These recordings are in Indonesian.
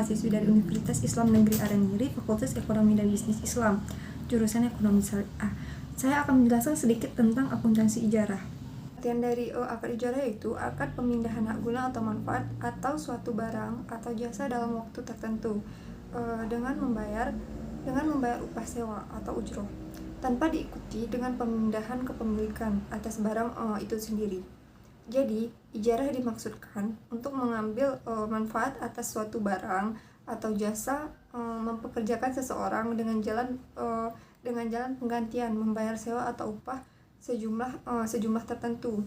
mahasiswi dari Universitas Islam Negeri Araniri, Fakultas Ekonomi dan Bisnis Islam, jurusan Ekonomi Syariah. Saya akan menjelaskan sedikit tentang akuntansi ijarah. Artian dari akad ijarah yaitu akad pemindahan hak guna atau manfaat atau suatu barang atau jasa dalam waktu tertentu dengan membayar upah sewa atau ujroh, tanpa diikuti dengan pemindahan kepemilikan atas barang itu sendiri. Jadi, ijarah dimaksudkan untuk mengambil manfaat atas suatu barang atau jasa, mempekerjakan seseorang dengan jalan penggantian membayar sewa atau upah sejumlah tertentu.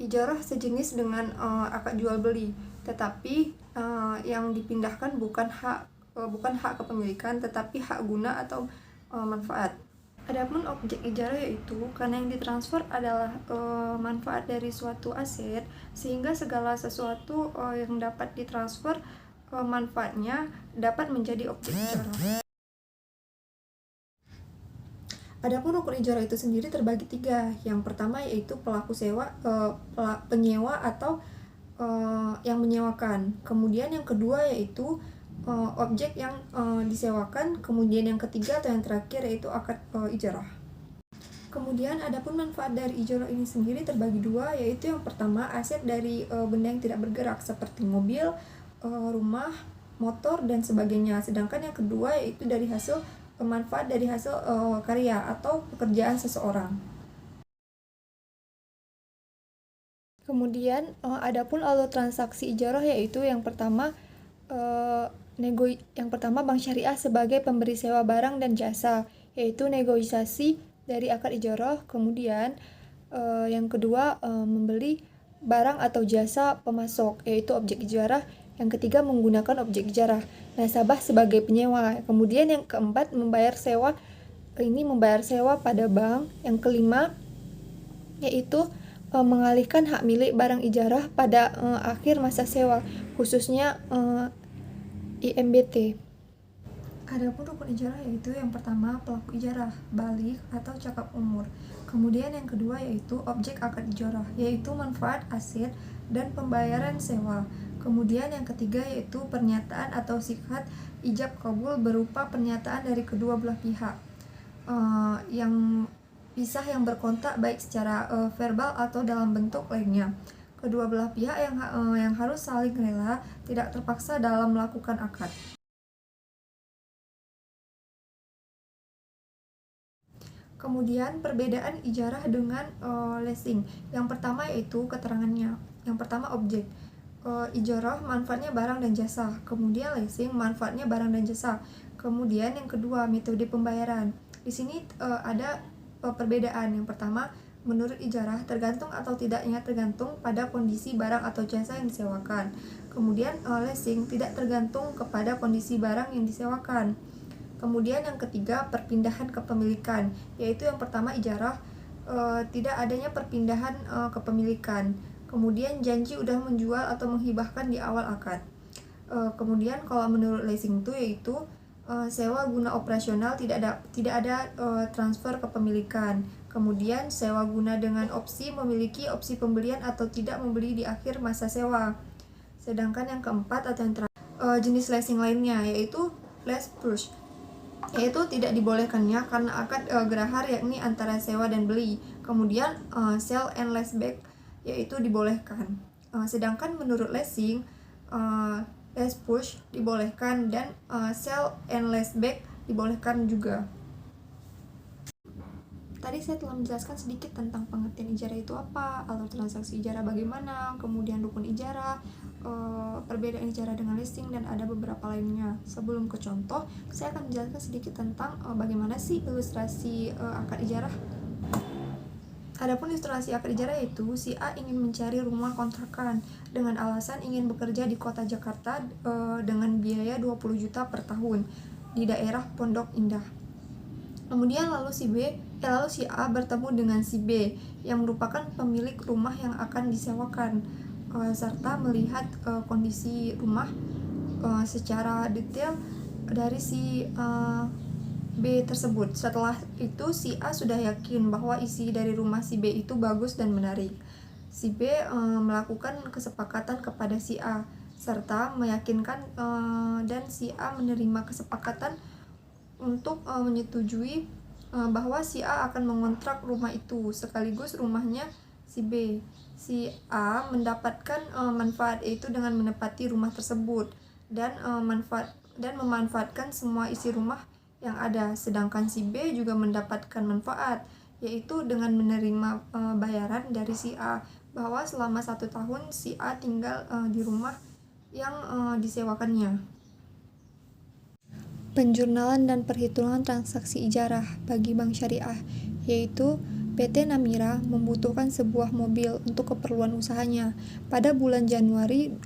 Ijarah sejenis dengan akad jual beli, tetapi yang dipindahkan bukan hak kepemilikan, tetapi hak guna atau manfaat. Adapun objek ijarah yaitu karena yang ditransfer adalah manfaat dari suatu aset, sehingga segala sesuatu yang dapat ditransfer manfaatnya dapat menjadi objek ijarah. Adapun rukun ijarah itu sendiri terbagi 3. Yang pertama yaitu pelaku sewa, penyewa atau yang menyewakan. Kemudian yang kedua yaitu objek yang disewakan. Kemudian yang ketiga atau yang terakhir yaitu akad ijarah. Kemudian adapun manfaat dari ijarah ini sendiri terbagi 2, yaitu yang pertama aset dari benda yang tidak bergerak seperti mobil, rumah, motor dan sebagainya. Sedangkan yang kedua yaitu dari hasil manfaat dari hasil karya atau pekerjaan seseorang. Kemudian adapun alur transaksi ijarah yaitu yang pertama Bank Syariah sebagai pemberi sewa barang dan jasa, yaitu negosiasi dari akad ijarah. Kemudian yang kedua membeli barang atau jasa pemasok, yaitu objek ijarah. Yang ketiga menggunakan objek ijarah, nasabah sebagai penyewa. Kemudian yang keempat membayar sewa pada bank. Yang kelima yaitu mengalihkan hak milik barang ijarah pada akhir masa sewa, khususnya IMBT. Adapun rukun ijarah yaitu yang pertama pelaku ijarah, balik atau cakap umur. Kemudian yang kedua yaitu objek akad ijarah, yaitu manfaat aset dan pembayaran sewa. Kemudian yang ketiga yaitu pernyataan atau sikat ijab kabul berupa pernyataan dari kedua belah pihak yang berkontak baik secara verbal atau dalam bentuk lainnya. Kedua belah pihak yang harus saling rela, tidak terpaksa dalam melakukan akad. Kemudian perbedaan ijarah dengan leasing. Yang pertama yaitu keterangannya. Yang pertama objek. Ijarah manfaatnya barang dan jasa. Kemudian leasing manfaatnya barang dan jasa. Kemudian yang kedua metode pembayaran. Di sini ada perbedaan. Yang pertama, menurut ijarah tergantung atau tidaknya tergantung pada kondisi barang atau jasa yang disewakan. Kemudian leasing tidak tergantung kepada kondisi barang yang disewakan. Kemudian yang ketiga perpindahan kepemilikan, yaitu yang pertama ijarah tidak adanya perpindahan kepemilikan. Kemudian janji udah menjual atau menghibahkan di awal akad. Kemudian kalau menurut leasing itu yaitu sewa guna operasional, tidak ada transfer kepemilikan. Kemudian sewa guna dengan opsi memiliki opsi pembelian atau tidak membeli di akhir masa sewa. Sedangkan yang keempat atau yang terakhir jenis leasing lainnya yaitu lease push, yaitu tidak dibolehkannya karena akad gerahar yakni antara sewa dan beli. Kemudian sell and lease back yaitu dibolehkan. Sedangkan menurut leasing lease push dibolehkan dan sell and lease back dibolehkan juga. Tadi saya telah menjelaskan sedikit tentang pengertian ijarah itu apa, alur transaksi ijarah bagaimana, kemudian rukun ijarah, perbedaan ijarah dengan leasing, dan ada beberapa lainnya. Sebelum ke contoh, saya akan menjelaskan sedikit tentang bagaimana sih ilustrasi akad ijarah. Adapun ilustrasi akad ijarah yaitu si A ingin mencari rumah kontrakan dengan alasan ingin bekerja di kota Jakarta dengan biaya 20 juta per tahun di daerah Pondok Indah. Kemudian lalu si A bertemu dengan si B yang merupakan pemilik rumah yang akan disewakan serta melihat kondisi rumah secara detail dari si B tersebut. Setelah itu si A sudah yakin bahwa isi dari rumah si B itu bagus dan menarik. Si B melakukan kesepakatan kepada si A serta meyakinkan dan si A menerima kesepakatan untuk menyetujui bahwa si A akan mengontrak rumah itu sekaligus rumahnya si B. Si A mendapatkan manfaat yaitu dengan menempati rumah tersebut dan memanfaatkan semua isi rumah yang ada, sedangkan si B juga mendapatkan manfaat yaitu dengan menerima bayaran dari si A bahwa selama 1 tahun si A tinggal di rumah yang disewakannya. Penjurnalan dan perhitungan transaksi ijarah bagi bank syariah, yaitu PT Namira membutuhkan sebuah mobil untuk keperluan usahanya. Pada bulan Januari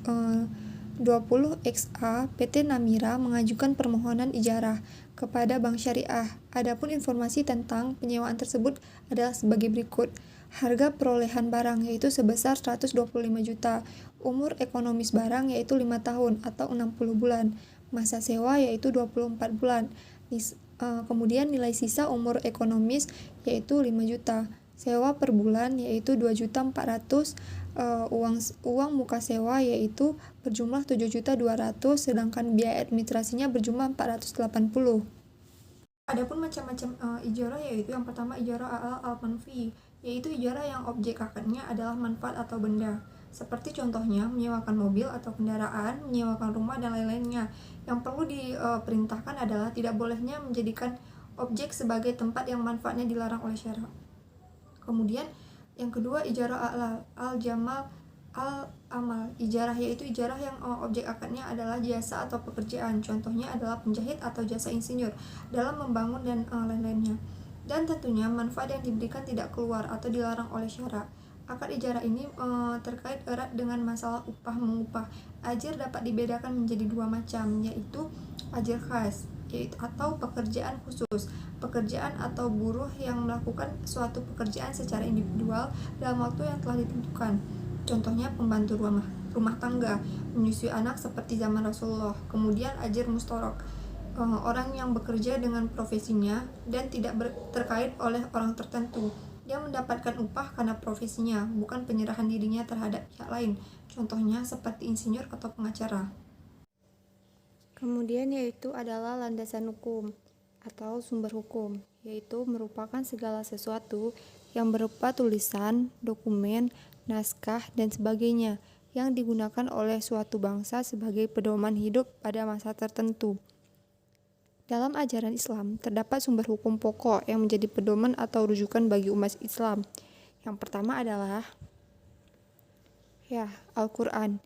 20XA, PT Namira mengajukan permohonan ijarah kepada bank syariah. Adapun informasi tentang penyewaan tersebut adalah sebagai berikut. Harga perolehan barang yaitu sebesar 125 juta. Umur ekonomis barang yaitu 5 tahun atau 60 bulan. Masa sewa yaitu 24 bulan. Kemudian nilai sisa umur ekonomis yaitu 5 juta. Sewa per bulan yaitu 2.400.000. Uang muka sewa yaitu berjumlah 7.200.000, sedangkan biaya administrasinya berjumlah 480. Adapun macam-macam ijarah yaitu yang pertama ijarah al-manfi, yaitu ijarah yang objek akadnya adalah manfaat atau benda. Seperti contohnya menyewakan mobil atau kendaraan, menyewakan rumah dan lain-lainnya. Yang perlu diperintahkan adalah tidak bolehnya menjadikan objek sebagai tempat yang manfaatnya dilarang oleh syara. Kemudian yang kedua ijarah al-jamal al-amal. Ijarah yaitu ijarah yang objek akadnya adalah jasa atau pekerjaan. Contohnya adalah penjahit atau jasa insinyur dalam membangun dan lain-lainnya. Dan tentunya manfaat yang diberikan tidak keluar atau dilarang oleh syara. Akad ijarah ini terkait erat dengan masalah upah mengupah. Ajar dapat dibedakan menjadi 2 macam, yaitu ajar khas atau pekerjaan khusus. Pekerjaan atau buruh yang melakukan suatu pekerjaan secara individual dalam waktu yang telah ditentukan. Contohnya pembantu rumah tangga, menyusui anak seperti zaman Rasulullah. Kemudian ajar mustorok, orang yang bekerja dengan profesinya dan tidak terkait oleh orang tertentu. Dia mendapatkan upah karena profesinya, bukan penyerahan dirinya terhadap pihak lain. Contohnya seperti insinyur atau pengacara. Kemudian yaitu adalah landasan hukum atau sumber hukum, yaitu merupakan segala sesuatu yang berupa tulisan, dokumen, naskah, dan sebagainya yang digunakan oleh suatu bangsa sebagai pedoman hidup pada masa tertentu. Dalam ajaran Islam, terdapat sumber hukum pokok yang menjadi pedoman atau rujukan bagi umat Islam. Yang pertama adalah Al-Quran.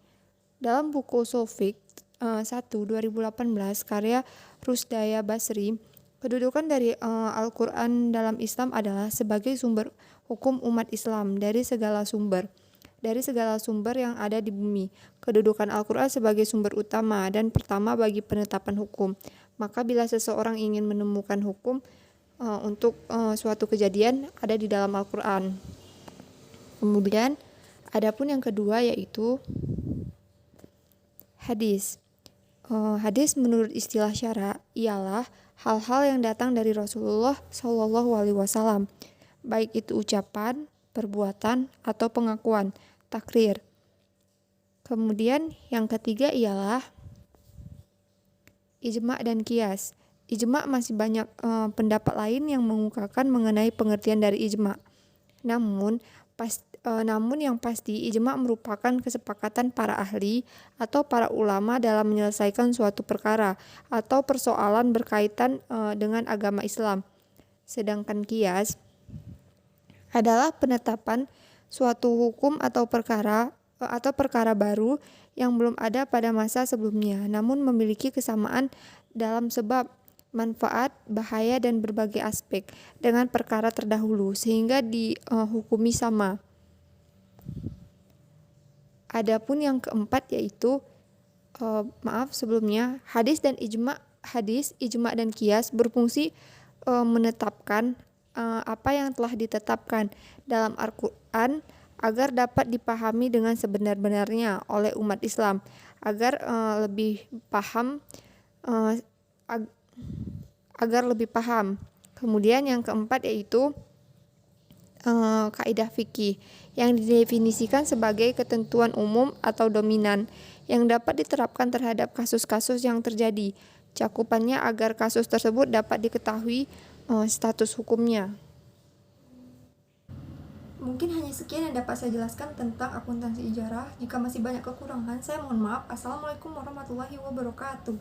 Dalam buku Ushul Fiqh 1 2018 karya Rusdaya Basri, kedudukan dari Al-Quran dalam Islam adalah sebagai sumber hukum umat Islam dari segala sumber yang ada di bumi. Kedudukan Al-Quran sebagai sumber utama dan pertama bagi penetapan hukum. Maka bila seseorang ingin menemukan hukum untuk suatu kejadian ada di dalam Al-Quran. Kemudian adapun yang kedua yaitu hadis. Hadis menurut istilah syara ialah hal-hal yang datang dari Rasulullah SAW, baik itu ucapan, perbuatan, atau pengakuan, takrir. Kemudian yang ketiga ialah ijma' dan qiyas. Ijma' masih banyak pendapat lain yang mengungkapkan mengenai pengertian dari ijma'. Namun yang pasti ijma' merupakan kesepakatan para ahli atau para ulama dalam menyelesaikan suatu perkara atau persoalan berkaitan dengan agama Islam. Sedangkan qiyas adalah penetapan suatu hukum atau perkara baru yang belum ada pada masa sebelumnya, namun memiliki kesamaan dalam sebab, manfaat, bahaya, dan berbagai aspek dengan perkara terdahulu sehingga dihukumi sama. Adapun yang keempat yaitu hadis, ijma' dan qiyas berfungsi menetapkan apa yang telah ditetapkan dalam Al-Quran agar dapat dipahami dengan sebenar-benarnya oleh umat Islam agar lebih paham. Kemudian yang keempat yaitu kaidah fikih yang didefinisikan sebagai ketentuan umum atau dominan yang dapat diterapkan terhadap kasus-kasus yang terjadi. Cakupannya agar kasus tersebut dapat diketahui status hukumnya. Mungkin hanya sekian yang dapat saya jelaskan tentang akuntansi ijarah. Jika masih banyak kekurangan, saya mohon maaf. Assalamualaikum warahmatullahi wabarakatuh.